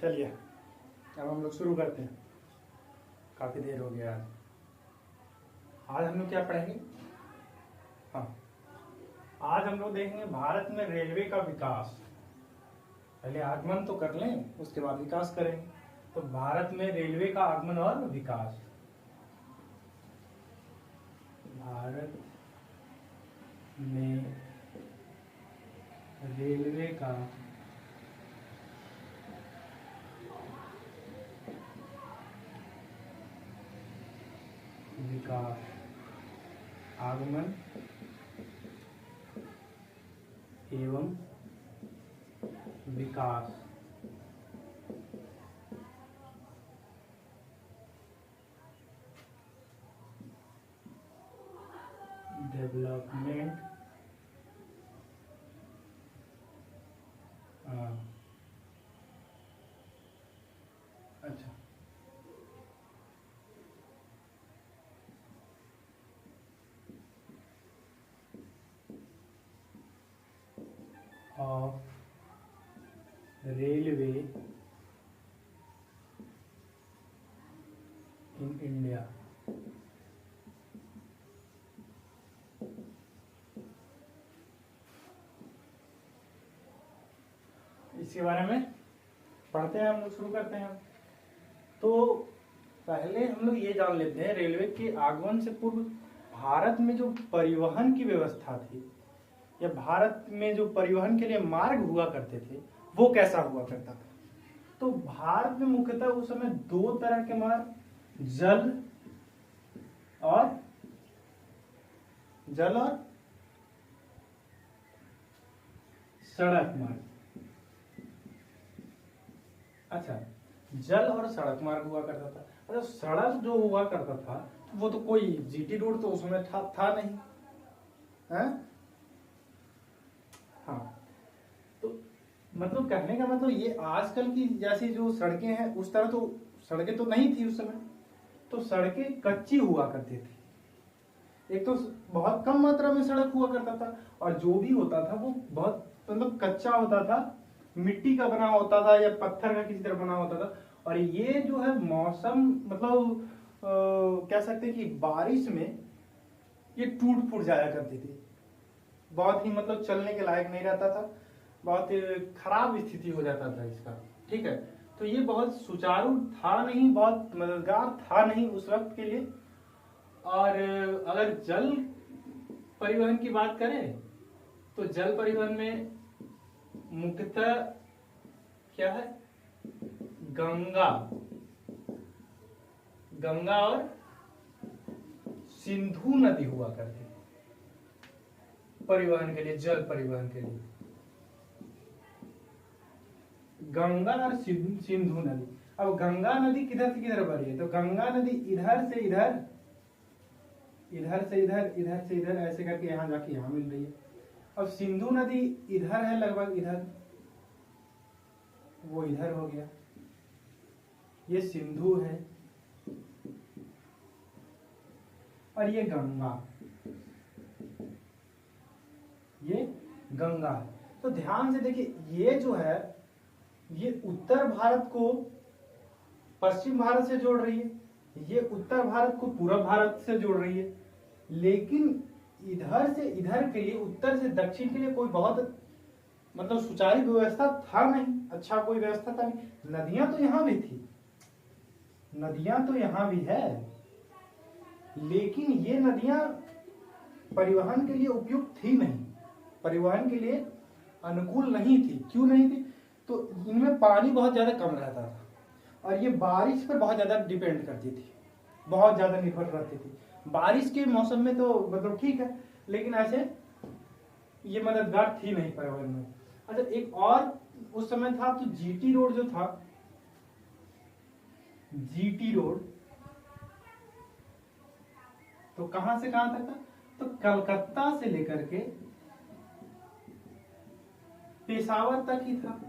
चलिए अब हम लोग शुरू करते हैं। काफ़ी देर हो गया आज हम लोग क्या पढ़ेंगे। हाँ, आज हम लोग देखेंगे भारत में रेलवे का विकास। पहले आगमन तो कर लें, उसके बाद विकास करेंगे। तो भारत में रेलवे का आगमन और विकास। भारत में रेलवे का विकास, आगमन एवं विकास। डेवलपमेंट अच्छा, ऑफ रेलवे इन इंडिया। इसके बारे में पढ़ते हैं हम लोग, शुरू करते हैं। तो पहले हम लोग ये जान लेते हैं, रेलवे के आगमन से पूर्व भारत में जो परिवहन की व्यवस्था थी या भारत में जो परिवहन के लिए मार्ग हुआ करते थे वो कैसा हुआ करता था। तो भारत में मुख्यतः उस समय दो तरह के मार्ग, जल और सड़क मार्ग। अच्छा, जल और सड़क मार्ग हुआ करता था। अच्छा, सड़क जो हुआ करता था वो तो कोई जीटी रोड तो उसमें था नहीं है? हाँ, तो मतलब कहने का मतलब ये आजकल की जैसी जो सड़कें हैं उस तरह तो सड़कें तो नहीं थी उस समय। तो सड़कें कच्ची हुआ करती थी। एक तो बहुत कम मात्रा में सड़क हुआ करता था और जो भी होता था वो बहुत मतलब कच्चा होता था, मिट्टी का बना होता था या पत्थर का किसी तरह बना होता था। और ये जो है मौसम मतलब कह सकते हैं कि बारिश में ये टूट फूट जाया करती थी, बहुत ही मतलब चलने के लायक नहीं रहता था, बहुत खराब स्थिति हो जाता था इसका। ठीक है, तो ये बहुत सुचारू था नहीं, बहुत मददगार था नहीं उस वक्त के लिए। और अगर जल परिवहन की बात करें तो जल परिवहन में मुख्यतः क्या है, गंगा और सिंधु नदी हुआ करती परिवहन के लिए, जल परिवहन के लिए। गंगा और सिंधु नदी। अब गंगा नदी किधर से किधर बह रही है, तो गंगा नदी इधर से इधर, इधर से इधर, इधर से इधर ऐसे करके यहां जाके यहां मिल रही है। अब सिंधु नदी इधर है, लगभग इधर, वो इधर हो गया, ये सिंधु है और ये गंगा है। तो ध्यान से देखिए, ये जो है ये उत्तर भारत को पश्चिम भारत से जोड़ रही है, ये उत्तर भारत को पूर्व भारत से जोड़ रही है। लेकिन इधर से इधर के लिए, उत्तर से दक्षिण के लिए कोई बहुत मतलब सुचारू व्यवस्था था नहीं, अच्छा कोई व्यवस्था था नहीं। नदियां तो यहां भी थी, नदियां तो यहां भी है, लेकिन ये नदियां परिवहन के लिए उपयुक्त थी नहीं, परिवहन के लिए अनुकूल नहीं थी। क्यों नहीं थी, तो इनमें पानी बहुत ज्यादा कम रहता था और ये बारिश पर बहुत ज्यादा डिपेंड करती थी, बहुत ज्यादा निर्भर रहती थी। बारिश के मौसम में तो मतलब ठीक है, लेकिन ऐसे ये मददगार थी नहीं परिवहन में। अच्छा, एक और उस समय था तो जीटी रोड जो था, जीटी रोड तो कहां से कहां तक था, तो कलकत्ता से लेकर के पेशावर तक ही था।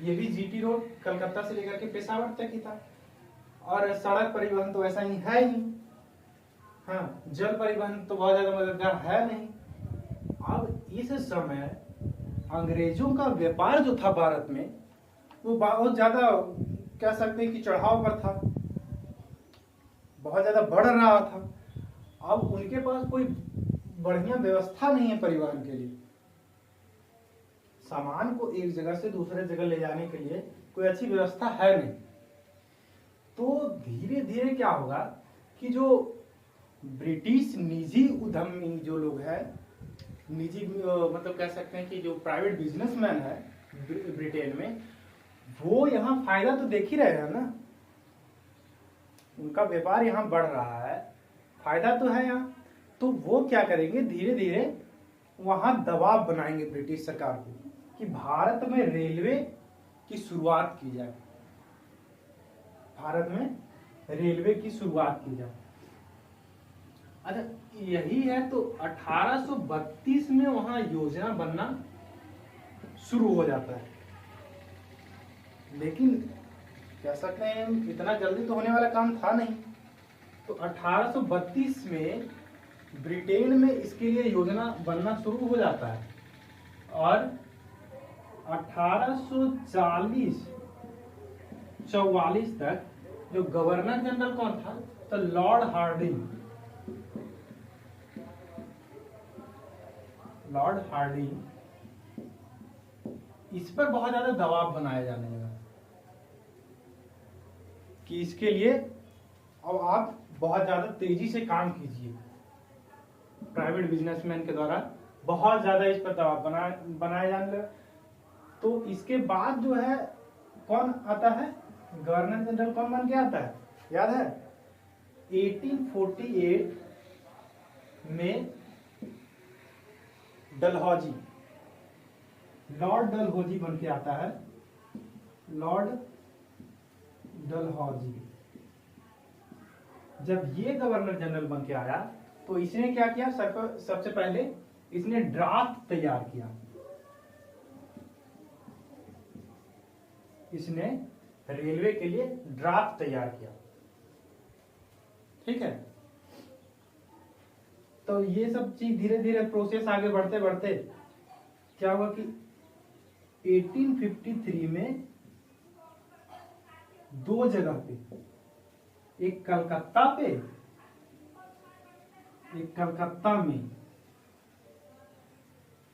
ये भी जीटी रोड कलकत्ता से लेकर के पेशावर तक ही था। और सड़क परिवहन तो ऐसा ही है ही। हाँ, जल परिवहन तो बहुत ज्यादा मददगार है नहीं। अब इस समय अंग्रेजों का व्यापार जो था भारत में वो बहुत ज्यादा कह सकते हैं कि चढ़ाव पर था, बहुत ज्यादा बढ़ रहा था। अब उनके पास कोई बढ़िया व्यवस्था नहीं है परिवहन के लिए, सामान को एक जगह से दूसरे जगह ले जाने के लिए कोई अच्छी व्यवस्था है नहीं। तो धीरे धीरे क्या होगा कि जो ब्रिटिश निजी उद्यमी जो लोग हैं, निजी मतलब कह सकते हैं कि जो प्राइवेट बिजनेसमैन है ब्रिटेन में, वो यहाँ फायदा तो देख ही रहे हैं ना, उनका व्यापार यहाँ बढ़ रहा है, फायदा तो है यहाँ। तो वो क्या करेंगे, धीरे धीरे वहां दबाव बनाएंगे ब्रिटिश सरकार को कि भारत में रेलवे की शुरुआत की जाए, भारत में रेलवे की शुरुआत की जाए। अच्छा, यही है तो 1832 में वहां योजना बनना शुरू हो जाता है। लेकिन कह सकते हैं इतना जल्दी तो होने वाला काम था नहीं। तो 1832 में ब्रिटेन में इसके लिए योजना बनना शुरू हो जाता है और 1844 तक जो गवर्नर जनरल कौन था, तो लॉर्ड हार्डिंग। लॉर्ड हार्डिंग, इस पर बहुत ज्यादा दबाव बनाया जाने लगा कि इसके लिए अब आप बहुत ज्यादा तेजी से काम कीजिए। प्राइवेट बिजनेसमैन के द्वारा बहुत ज्यादा इस पर दबाव बनाया जाने लगा। तो इसके बाद जो है कौन आता है, गवर्नर जनरल कौन बन के आता है, याद है? 1848 में डलहौजी, लॉर्ड डलहौजी बन के आता है, लॉर्ड डलहौजी। जब ये गवर्नर जनरल बन के आया तो इसने क्या किया, सबसे पहले इसने ड्राफ्ट तैयार किया। इसने रेलवे के लिए ड्राफ्ट तैयार किया, ठीक है। तो ये सब चीज धीरे धीरे प्रोसेस आगे बढ़ते बढ़ते क्या हुआ कि 1853 में दो जगह पे, एक कलकत्ता पे, एक कलकत्ता में,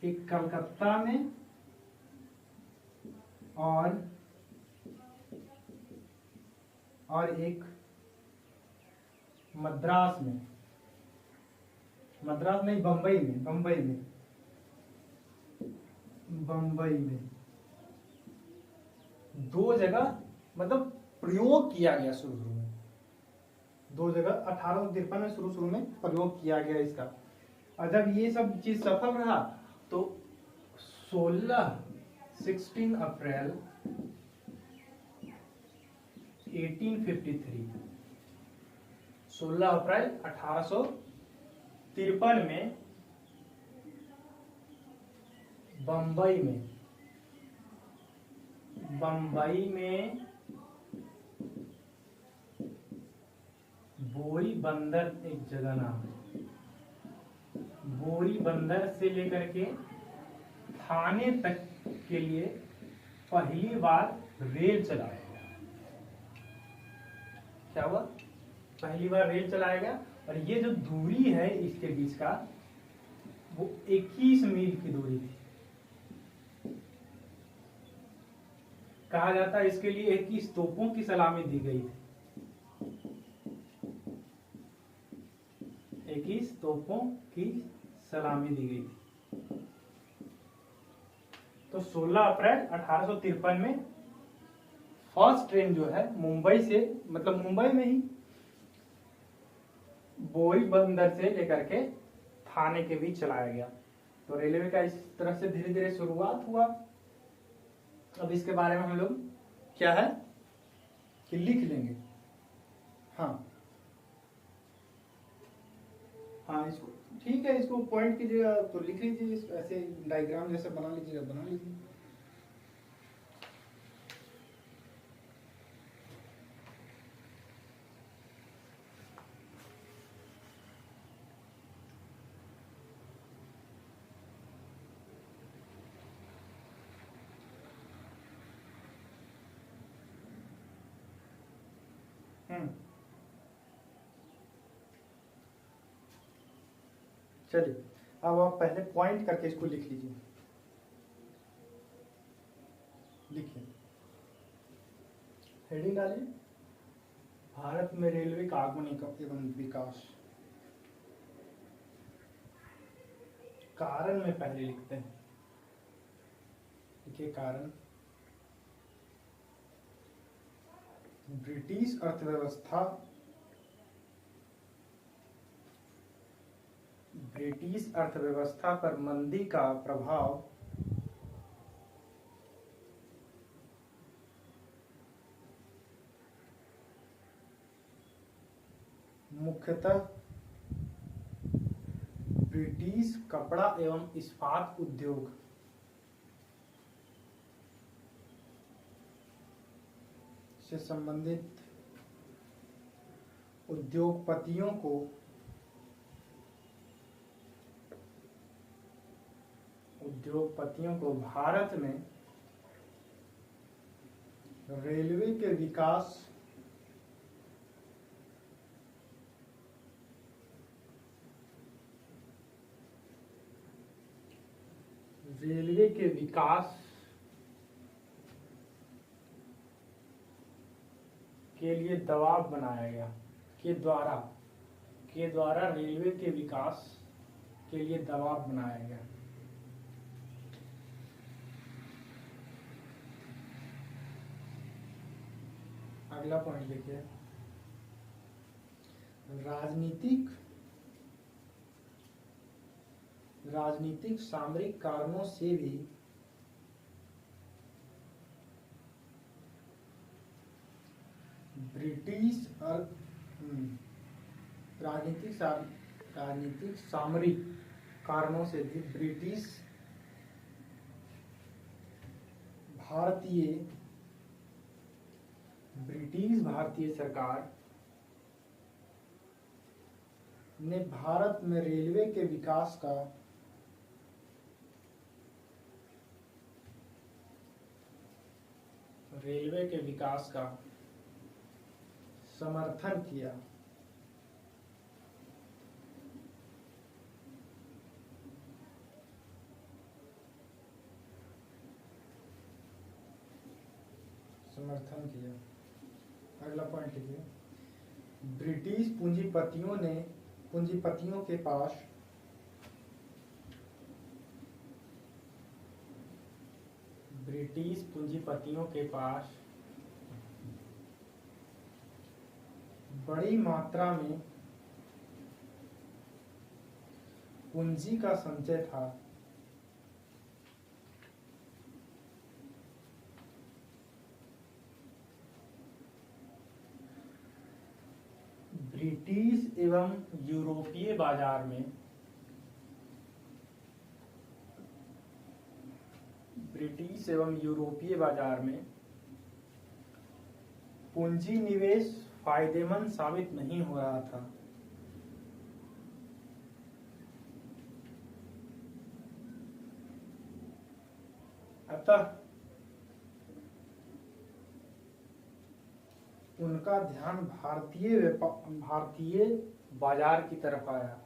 एक कलकत्ता में और एक मद्रास में, मद्रास नहीं बंबई में, बंबई में, बंबई में दो जगह मतलब प्रयोग किया गया शुरू में, दो जगह 1853 में शुरू में प्रयोग किया गया इसका। और जब ये सब चीज सफल रहा तो 16 अप्रैल 1853, 16 अप्रैल 1853 में बंबई में बोरी बंदर, एक जगह नाम है, बोरी बंदर से लेकर के थाने तक के लिए पहली बार रेल चलाया गया। क्या हुआ, पहली बार रेल चलाया गया। और ये जो दूरी है इसके बीच का वो 21 मील की दूरी थी। कहा जाता है इसके लिए 21 तोपों की सलामी दी गई थी, 21 तोपों की सलामी दी गई थी। तो 16 अप्रैल 1853 में फर्स्ट ट्रेन जो है मुंबई से, मतलब मुंबई में ही बोरी बंदर से लेकर के थाने के बीच चलाया गया। तो रेलवे का इस तरह से धीरे धीरे शुरुआत हुआ। अब इसके बारे में हम लोग क्या है कि लिख लेंगे। हाँ इसको ठीक है, इसको पॉइंट कीजिएगा तो लिख लीजिए, ऐसे डायग्राम जैसा बना लीजिएगा, बना लीजिए। चलिए अब आप पहले पॉइंट करके इसको लिख लीजिए। लिखिए, हेडिंग डालिए, भारत में रेलवे का आगमन एवं विकास। कारण में पहले लिखते हैं। देखिए कारण, ब्रिटिश अर्थव्यवस्था पर मंदी का प्रभाव मुख्यतः ब्रिटिश कपड़ा एवं इस्पात उद्योग से संबंधित उद्योगपतियों को भारत में रेलवे के विकास के लिए दबाव बनाया गया, के द्वारा रेलवे के विकास के लिए दबाव बनाया गया। अगला पॉइंट लिखिए, राजनीतिक सामरिक कारणों से भी राजनीतिक सामरिक कारणों से भी ब्रिटिश भारतीय सरकार ने भारत में रेलवे के विकास का समर्थन किया। अगला पॉइंट लिखिए, ब्रिटिश पूंजीपतियों के पास बड़ी मात्रा में पूंजी का संचय था। ब्रिटिश एवं यूरोपीय बाजार में पूंजी निवेश फायदेमंद साबित नहीं हो रहा था। अतः उनका ध्यान भारतीय बाजार की तरफ आया।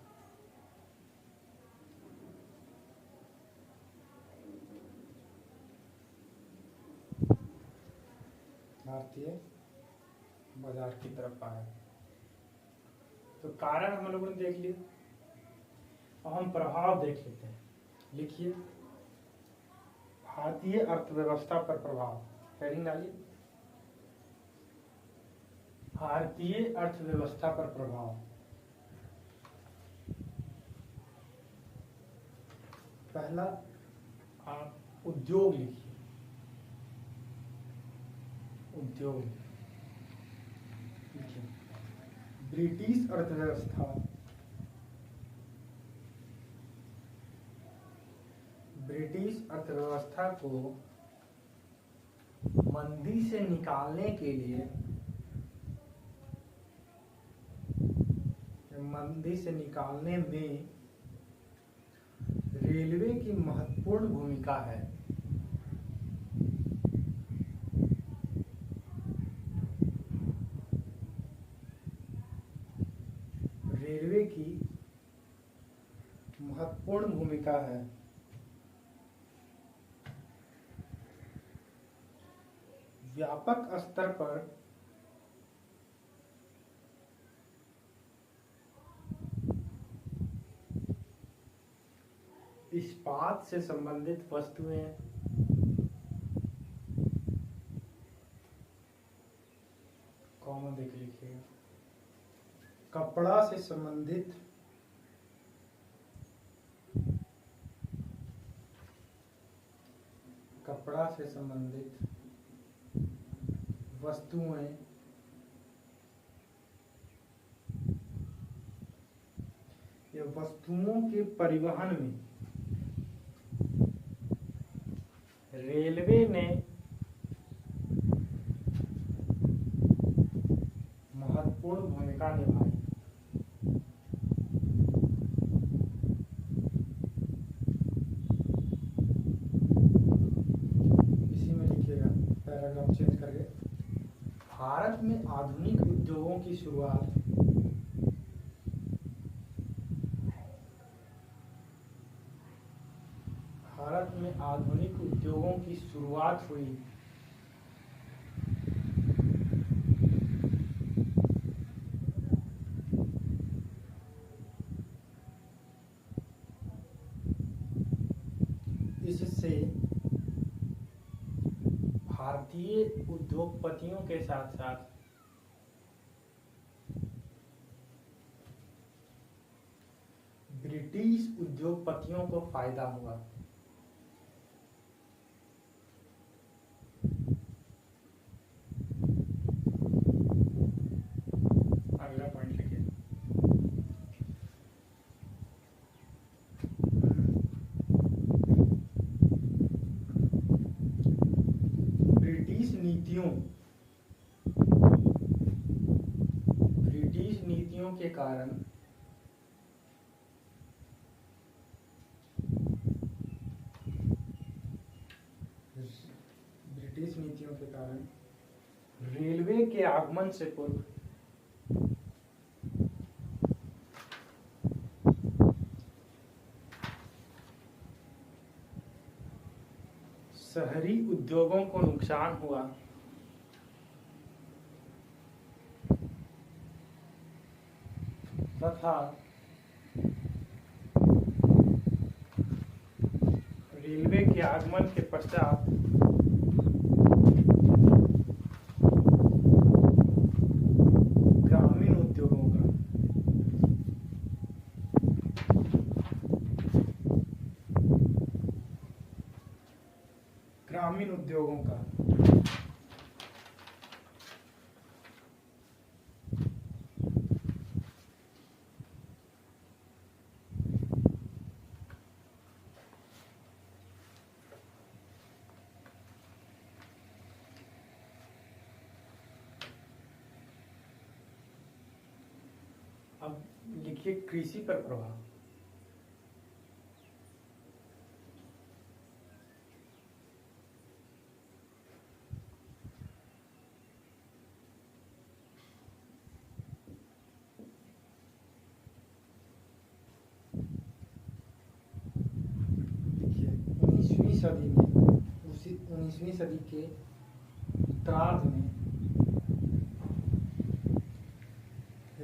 तो कारण हम लोगों ने देख लिए, अब हम प्रभाव देख लेते हैं। लिखिए, भारतीय अर्थव्यवस्था पर प्रभाव। हेडिंग डालिए, भारतीय अर्थव्यवस्था पर प्रभाव। पहला आप उद्योग लिखिए, लिखिए, ब्रिटिश अर्थव्यवस्था को मंदी से निकालने में रेलवे की महत्वपूर्ण भूमिका है। महत्वपूर्ण भूमिका है। व्यापक स्तर पर इस्पात से संबंधित वस्तुएं, कॉमा देख लीजिएगा, कपड़ा से संबंधित वस्तुएं या वस्तुओं के परिवहन में रेलवे ने महत्वपूर्ण भूमिका निभाई। इसी में लिखिएगा, पैराग्राफ चेंज करके। भारत में आधुनिक उद्योगों की शुरुआत हुई। इससे भारतीय उद्योगपतियों के साथ साथ ब्रिटिश उद्योगपतियों को फायदा हुआ। अगला पॉइंट लिखिए। ब्रिटिश नीतियों के कारण रेलवे के आगमन से पूर्व शहरी उद्योगों को नुकसान हुआ। तथा रेलवे के आगमन के पश्चात ग्रामीण उद्योगों का अब लिखिए कृषि पर प्रभाव। देखिए 19वीं सदी के उत्तरार्ध में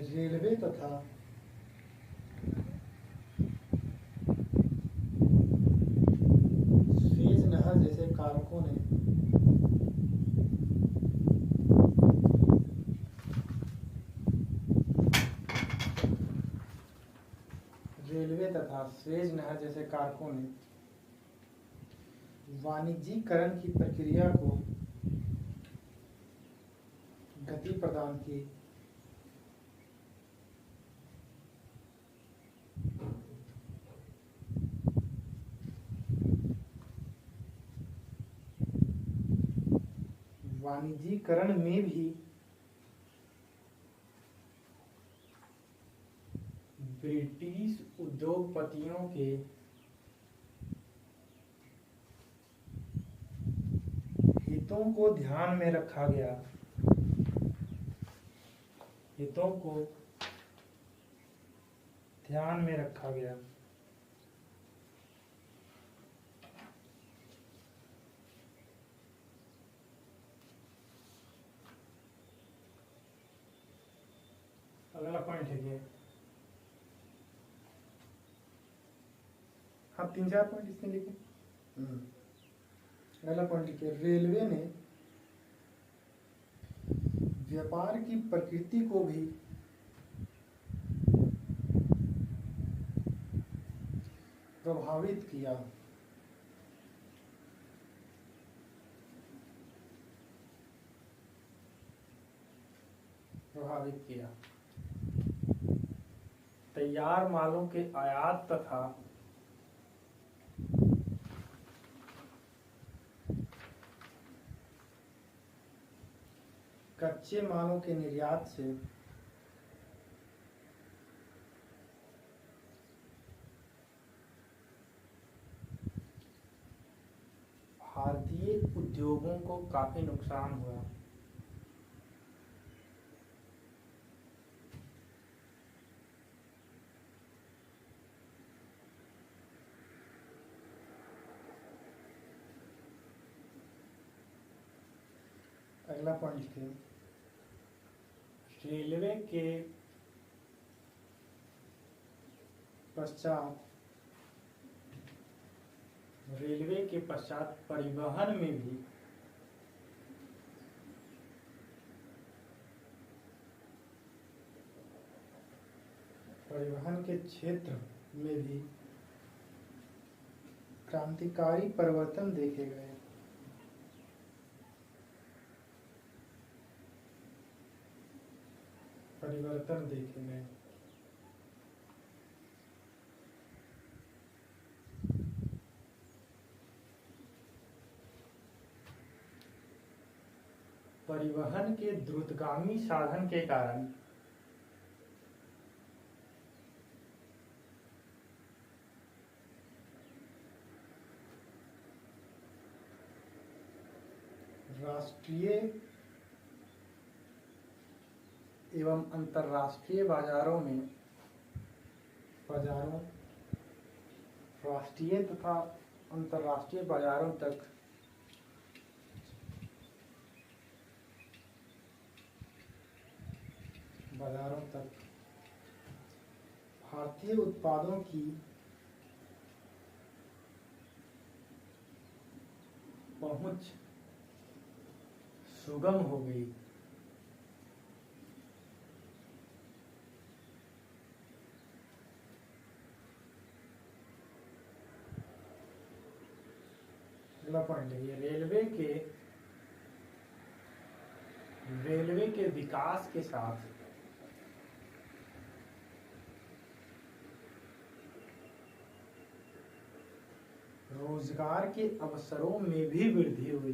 रेलवे तथा स्वेज नहर जैसे कारकों ने वाणिज्यीकरण की प्रक्रिया को गति प्रदान की। वाणिज्यीकरण में भी ब्रिटिश उद्योगपतियों के हितों को ध्यान में रखा गया। अगला पॉइंट लिखिए। हाँ 3-4 पॉइंट इसमें लिखे। अगला पॉइंट लिखिए, रेलवे ने व्यापार की प्रकृति को भी प्रभावित किया। तैयार मालों के आयात तथा कच्चे मालों के निर्यात से भारतीय उद्योगों को काफी नुकसान हुआ। अगला पॉइंट लिखिए, रेलवे के पश्चात परिवहन में भी परिवहन के क्षेत्र में भी क्रांतिकारी परिवर्तन देखे गए। परिवहन के द्रुतगामी साधन के कारण राष्ट्रीय एवं अंतर्राष्ट्रीय राष्ट्रीय तथा अंतर्राष्ट्रीय बाजारों तक भारतीय उत्पादों की पहुंच सुगम हो गई। अगला पॉइंट है, रेलवे के विकास के साथ रोजगार के अवसरों में भी वृद्धि हुई।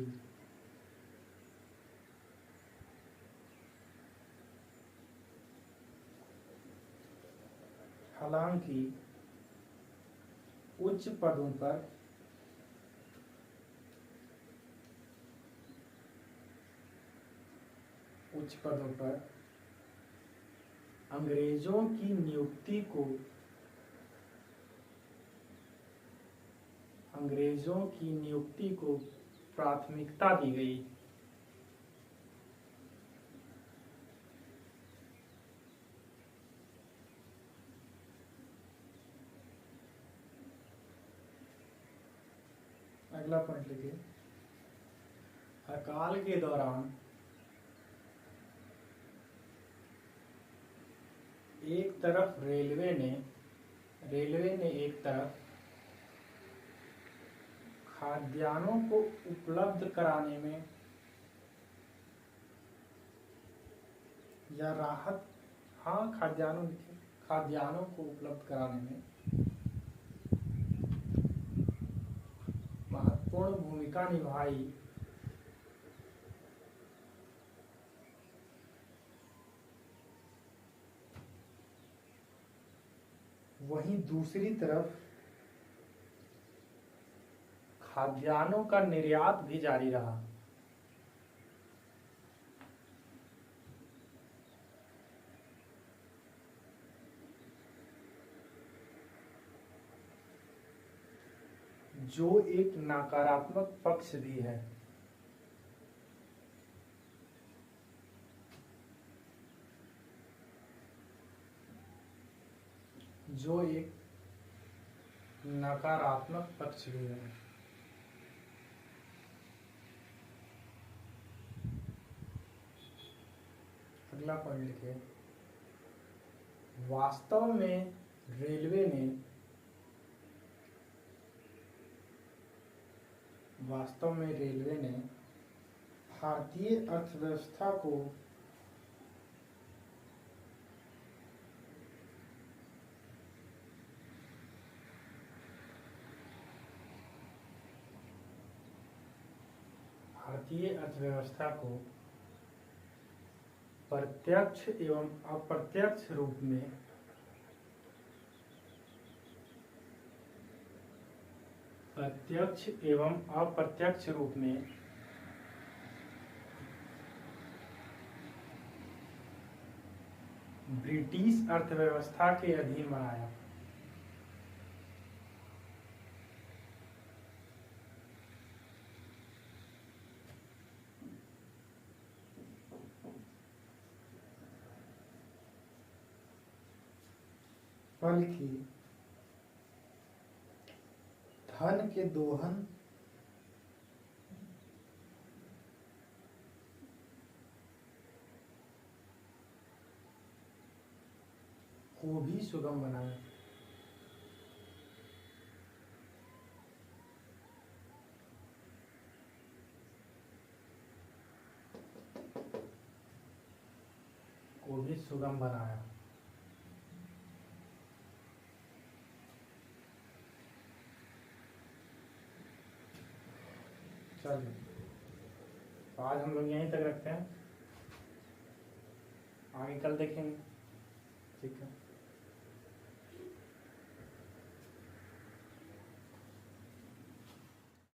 हालांकि उच्च पदों पर अंग्रेजों की नियुक्ति को प्राथमिकता दी गई। अगला पॉइंट लिखिए, अकाल के दौरान एक तरफ रेलवे ने एक तरफ खाद्यान्नों को उपलब्ध कराने में या खाद्यान्नों को उपलब्ध कराने में महत्वपूर्ण भूमिका निभाई। वहीं दूसरी तरफ खाद्यान्नों का निर्यात भी जारी रहा। जो एक नकारात्मक पक्ष भी है। जो एक नकारात्मक पक्ष भी है। अगला पॉइंट लिखिए, वास्तव में रेलवे ने भारतीय अर्थव्यवस्था को प्रत्यक्ष एवं अप्रत्यक्ष रूप में ब्रिटिश अर्थव्यवस्था के अधीन बनाया। फल की धन के दोहन को भी सुगम बनाया। चलिए, तो आज हम लोग यहीं तक रखते हैं, आगे कल देखेंगे। ठीक है।